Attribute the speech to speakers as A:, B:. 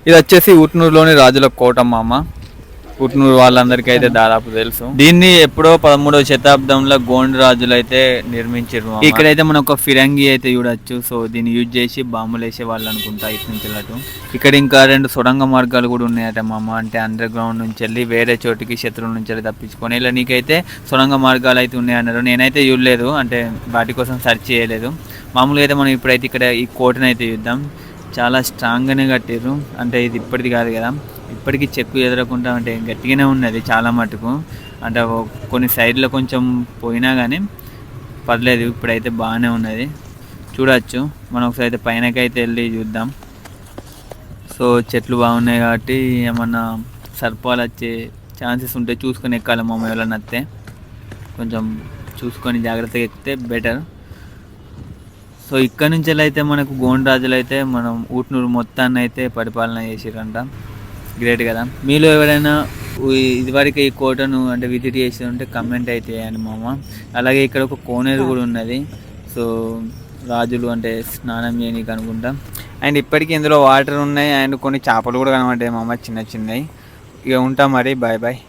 A: ఇది వచ్చేసి ఊట్నూరులోని రాజుల కోట మామ. ఊట్నూరు వాళ్ళందరికీ అయితే దాదాపు తెలుసు. దీన్ని ఎప్పుడో 13వ శతాబ్దంలో గోండ్ రాజులు అయితే నిర్మించారు. ఇక్కడైతే మనం ఒక ఫిరంగి అయితే చూడొచ్చు. సో దీన్ని యూజ్ చేసి బాంబులు వేసే వాళ్ళు అనుకుంటా ఇటు నుంచి అటు. ఇక్కడ ఇంకా 2 సొరంగ మార్గాలు కూడా ఉన్నాయట మామ. అంటే అండర్ గ్రౌండ్ నుంచి వెళ్ళి వేరే చోటికి శత్రువుల నుంచి వెళ్ళి తప్పించుకొని ఇలా నీకైతే సొరంగ మార్గాలు అయితే ఉన్నాయన్నారు. నేనైతే చూడలేదు, అంటే వాటి కోసం సెర్చ్ చేయలేదు. మామూలుగా అయితే మనం ఇప్పుడైతే ఇక్కడ ఈ కోటను అయితే చూద్దాం. చాలా స్ట్రాంగ్గానే కట్టారు. అంటే ఇది ఇప్పటిది కాదు కదా, ఇప్పటికీ చెక్కు ఎదరకుండా అంటే గట్టిగానే ఉన్నది చాలా మటుకు. అంటే కొన్ని సైడ్లో కొంచెం పోయినా కానీ పర్లేదు, ఇప్పుడైతే బాగానే ఉన్నది. చూడవచ్చు మనం ఒకసారి అయితే పైనకైతే వెళ్ళి చూద్దాం. సో చెట్లు బాగున్నాయి కాబట్టి ఏమన్నా సర్పాలు వచ్చే ఛాన్సెస్ ఉంటే చూసుకొని ఎక్కాలి మా ఎవరైనా వస్తే. కొంచెం చూసుకొని జాగ్రత్తగా ఎక్కితే బెటర్. సో ఇక్కడ నుంచి అయితే మనకు గోండ్ రాజులు అయితే మనం ఊట్నూరు మొత్తాన్ని అయితే పరిపాలన చేసిరంట. గ్రేట్ కదా. మీలో ఎవరైనా ఇదివరకు ఈ కోటను అంటే విజిట్ చేసి ఉంటే కమెంట్ అయితే చేయండి మామ. అలాగే ఇక్కడ ఒక కోనేరు కూడా ఉన్నది. సో రాజులు అంటే స్నానం చేయనీకి అనుకుంటా. అండ్ ఇప్పటికీ ఇందులో వాటర్ ఉన్నాయి అండ్ కొన్ని చేపలు కూడా కనబడ్డాయి మామ, చిన్న చిన్నవి. ఇక ఉంటాం మరి, బాయ్ బాయ్.